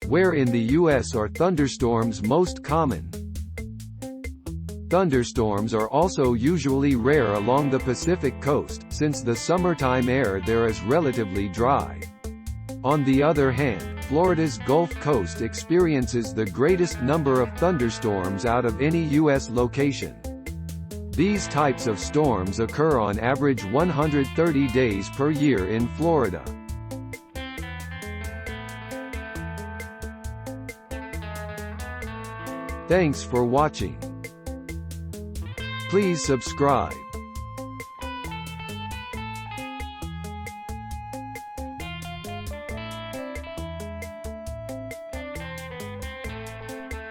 Where in the U.S. are thunderstorms most common? Thunderstorms are also usually rare along the Pacific coast, since the summertime air there is relatively dry. On the other hand, Florida's Gulf Coast experiences the greatest number of thunderstorms out of any U.S. location. These types of storms occur on average 130 days per year in Florida. Thanks for watching. Please subscribe.